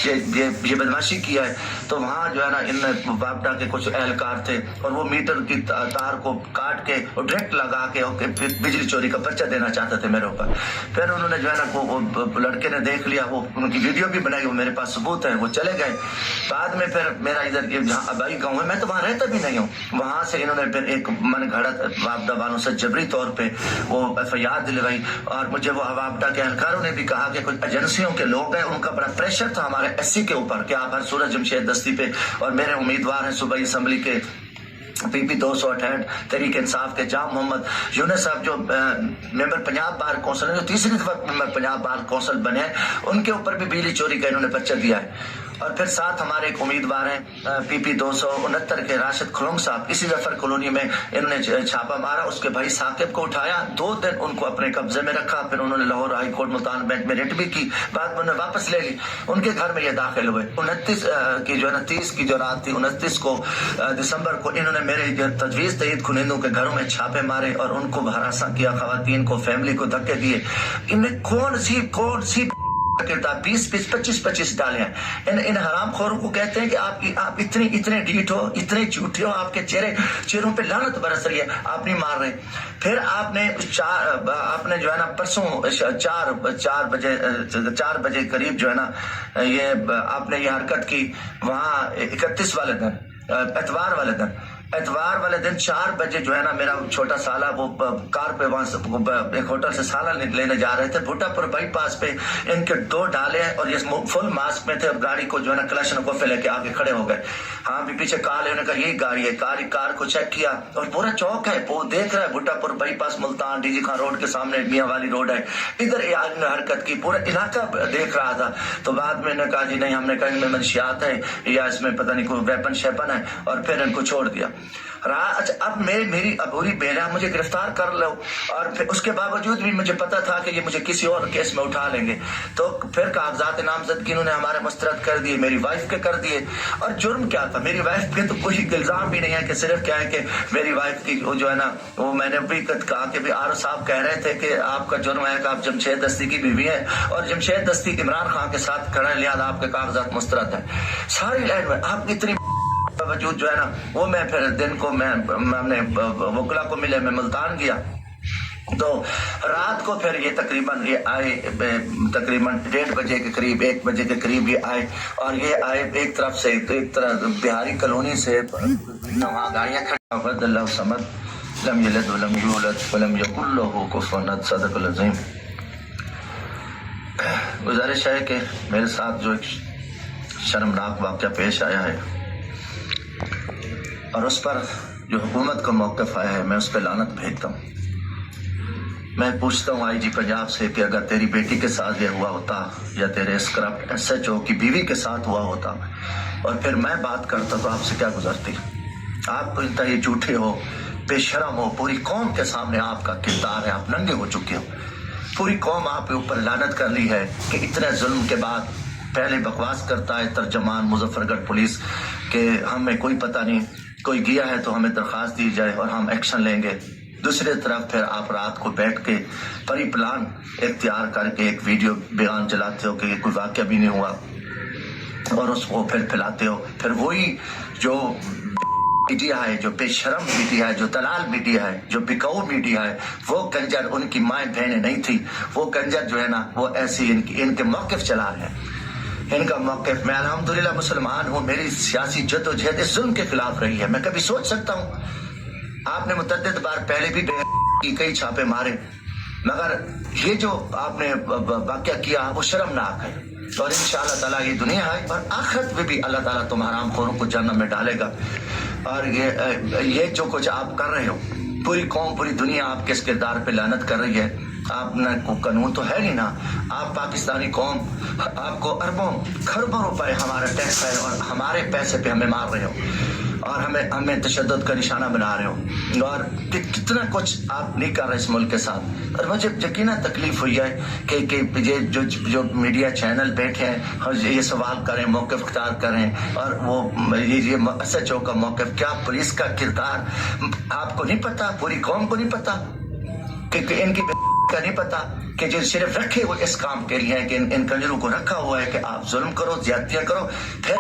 ये बदमाशी किया है। तो वहाँ जो है ना इन वापडा के कुछ एहलकार थे और वो मीटर की तार को काट के और डायरेक्ट लगा के बिजली चोरी का पर्चा देना चाहते थे मेरे ऊपर। फिर उन्होंने जो है ना वो लड़के ने देख लिया, वो उनकी वीडियो भी बनाई, वो मेरे पास सबूत है, वो चले गए। बाद में फिर मेरा इधर जहाँ अबाई गाँव है, मैं तो वहाँ रहता भी नहीं हूँ, वहाँ से इन्होंने फिर एक मन घड़त वापडा वालों से जबरी तौर पे वो FIR दिलवाई। और मुझे वो वापडा के एहलकारों ने भी कहा कि कुछ एजेंसियों के लोग हैं, उनका बड़ा प्रेशर था हमारे SC के ऊपर कि आप हर सूरत जमशेद दस्ती पे, और मेरे उम्मीदवार हैं सूबाई असम्बली के PP 268 तहरीक इंसाफ के जाम मोहम्मद यूनुस साहब जो मेंबर पंजाब बार कौंसिल है, जो तीसरी दफा मेंबर पंजाब बार कौंसिल बने हैं, उनके ऊपर भी बिजली चोरी का इन्होंने पर्चा दिया है। और फिर साथ हमारे एक उम्मीदवार हैं PP 269 के राशिद खुलंग साहब, इसी जफर कॉलोनी में इन्होंने छापा मारा, उसके भाई साकिब को उठाया, 2 दिन उनको अपने कब्जे में रखा, फिर उन्होंने Lahore high court Multan bank में रिट भी की, बाद में उन्होंने वापस ले ली। उनके घर में ये दाखिल हुए 29 की जो है ना 30 की जो रात थी, 29 को दिसंबर को इन्होंने मेरे तजवीज़ तईद खुनिंदों के घरों में छापे मारे और उनको हरासा किया, खवातीन को, फैमिली को धक्के दिए। इनमें कौन सी 20-25 डाले हैं। इन हरामखोरों को कहते हैं कि आप इतने ढीठ हो, इतने झूठे हो, आपके चेहरों पे लानत बरस रही है, आप नहीं मार रहे। फिर आपने जो है ना परसों 4 बजे करीब जो है ना ये आपने ये हरकत की वहाँ 31 वाले दिन, एतवार वाले दिन 4 बजे जो है ना मेरा छोटा साला वो कार पे वहां एक होटल से साला लेने जा रहे थे, भुट्टापुर बाईपास पे इनके 2 डाले हैं और ये फुल मास्क में थे। अब गाड़ी को जो है ना कलेक्शन को लेके आगे खड़े हो गए। हाँ भी पीछे कार लेने का यही गाड़ी है, कार को चेक किया और पूरा चौक है, वो देख रहा है Bhuttapur bypass Multan DG Khan road के सामने मियाँ वाली रोड है, इधर हरकत की, पूरा इलाका देख रहा था। तो बाद में कहा जी नहीं, हमने कहा इनमें मंशियात है या इसमें पता नहीं कोई वेपन शेपन है, और फिर इनको छोड़ दिया। अच्छा, अब मेरी अबूरी बेरा मुझे गिरफ्तार कर लो, और फिर उसके बावजूद भी मुझे पता था कि ये मुझे किसी और केस में उठा लेंगे, तो फिर कागजात नामजदगी इन्होंने हमारे मुस्तरद कर दिए, मेरी वाइफ के कर दिए। और जुर्म क्या था, मेरी वाइफ के तो कोई इल्जाम भी नहीं है, कि सिर्फ क्या है कि मेरी वाइफ की जो है ना वो मैंने भी कहा कि आर साहब कह रहे थे कि आपका जुर्म है कि आप जमशेद दस्ती की बीवी है और जमशेद दस्ती इमरान खान के साथ खड़ा है, लिहाजा आपके कागजात मुस्तरद है। सारी लाइन में आप इतनी बावजूद जो है ना वो मैं फिर दिन को हमने वकला को मिले, मैं मुल्तान गया, तो रात को फिर ये तकरीबन ये आए, तकरीबन 1:30 बजे के करीब, 1 बजे के करीब ये आए, और ये आए एक तरफ से, तो एक तरफ बिहारी कॉलोनी से वहाँ गाड़ियाँ खड़ी, समद लम यलिद वलम यूलद वलम यकुल लहू कुफुवन अहद, सदक़ल अज़ीम। गुजारिश है कि मेरे साथ जो एक शर्मनाक वाक़या पेश आया है और उस पर जो हुकूमत का मौक़िफ़ आया है, मैं उस पर लानत भेजता हूँ। मैं पूछता हूँ IG पंजाब से कि अगर तेरी बेटी के साथ ये हुआ होता या तेरे इस करप्ट SHO की बीवी के साथ हुआ होता और फिर मैं बात करता तो आपसे क्या गुजरती। आप तो इतना ये झूठे हो, बेशरम हो, पूरी कौम के सामने आपका किरदार है, आप नंगे हो चुके हो, पूरी कौम आपके ऊपर लानत कर ली है कि इतने जुल्म के बाद पहले बकवास करता है तर्जमान मुजफ्फरगढ़ पुलिस के हमें कोई पता नहीं, कोई गया है तो हमें दरख्वास्त दी जाए और हम एक्शन लेंगे। दूसरी तरफ फिर आप रात को बैठ के परी प्लान इख्तियार करके एक वीडियो बयान चलाते हो कि कोई वाक़या भी नहीं हुआ और उसको फिर फैलाते हो। फिर वही जो मीडिया है, जो बेशरम मीडिया है, जो दलाल मीडिया है, जो बिकाऊ मीडिया है, वो कंजर, उनकी माएँ बहनें नहीं थी, वो कंजर जो है ना वो ऐसी इनके मौक़िफ़ चला रहे हैं। इनका मौक़िफ़, मैं अल्हम्दुलिल्लाह मुसलमान हूँ, मेरी सियासी जद्दोजहद इस जुल्म के खिलाफ रही है। मैं कभी सोच सकता हूँ, आपने मुतअद्दिद बार पहले भी कई छापे मारे, मगर ये जो आपने वाक़या किया वो शर्मनाक है। और इंशाअल्लाह ताला ये दुनिया है और आखिरत में भी अल्लाह ताला तुम हरामखोरों को जन्नत में डालेगा। और ये जो कुछ आप कर रहे हो, पूरी कौम, पूरी दुनिया आपके इस किरदार पे लानत कर रही है। आपने को कानून तो है नहीं ना, आप पाकिस्तानी कौम, आपको अरबों खरबों रुपए हमारा टैक्स है और हमारे पैसे पे हमें मार रहे हो और हमें तशद्दुद का निशाना बना रहे हो और कितना कुछ आप नहीं कर रहे इस मुल्क के साथ। और मुझे यकीनन तकलीफ हुई है कि ये जो मीडिया चैनल बैठे हैं और ये सवाल करें, मौक़िफ़ इख्तियार करें, और वो ये SHO का मौक़िफ़, क्या पुलिस का किरदार आपको नहीं पता, पूरी कौम को नहीं पता कि इनकी का नहीं पता कि जो सिर्फ रखे हुए इस काम के लिए है कि इन कंजरों को रखा हुआ है कि आप जुल्म करो, ज्यादतियां करो, फिर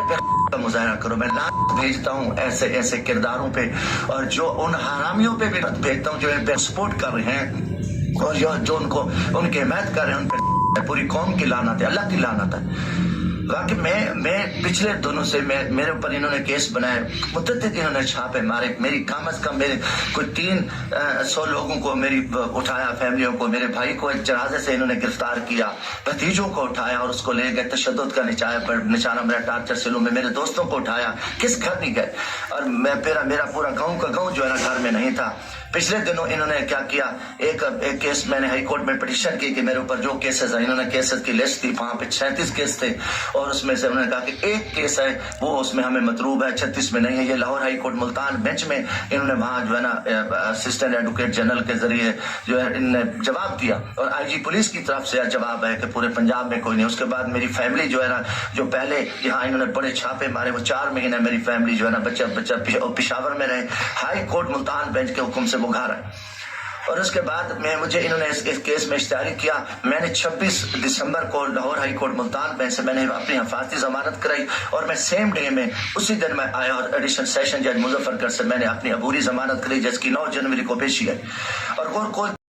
का मुजाहरा करो। मैं लानत भेजता हूँ ऐसे ऐसे किरदारों पे, और जो उन हरामियों पे भी भेजता हूँ जो इन पे सपोर्ट कर रहे हैं और जो उनको उनकी हिमायत कर रहे हैं, उन पे पूरी कौम की लानत है, अल्लाह की लानत है। बाकी मैं पिछले दिनों से मेरे ऊपर इन्होंने केस बनाए, मुद्दत इन्होंने छापे मारे, मेरी कम अज कम मेरे कोई 300 लोगों को मेरी उठाया, फैमिलियों को, मेरे भाई को एक जनाजे से इन्होंने गिरफ्तार किया, भतीजों को उठाया और उसको ले गए, तशद्दुद का निशाना मेरा टार्चर सेलों में, मेरे दोस्तों को उठाया, किस घर नहीं गए, और मेरा पूरा गाँव का गाँव जो है ना घर में नहीं था। पिछले दिनों इन्होंने क्या किया, एक केस मैंने हाई कोर्ट में पिटीशन की कि मेरे ऊपर जो केसेस है, इन्होंने केसेस की लिस्ट थी, वहां पे 36 केस थे और उसमें से उन्होंने कहा कि एक केस है वो उसमें हमें मतलूब है, 36 में नहीं है। ये Lahore high court Multan bench में इन्होंने वहां जो है ना असिस्टेंट एडवोकेट जनरल के जरिए जो है इन्होंने जवाब दिया, और IG पुलिस की तरफ से जवाब है कि पूरे पंजाब में कोई नहीं। उसके बाद मेरी फैमिली जो है ना, जो पहले यहाँ इन्होंने बड़े छापे मारे, वो 4 महीने मेरी फैमिली जो है ना बच्चा पेशावर में रहे, हाई कोर्ट मुल्तान बेंच के हुक्म से वो घर है। और उसके बाद मुझे इन्होंने इस केस में इश्तिहारी किया। मैंने 26 दिसंबर को Lahore high court Multan bench से मैंने अपनी हिफाजती जमानत कराई, और मैं सेम डे में उसी दिन मैं आया और एडिशनल सेशन जज मुजफ्फरगढ़ से मैंने अपनी अबूरी जमानत कराई, जिसकी 9 जनवरी को पेशी है। और कोई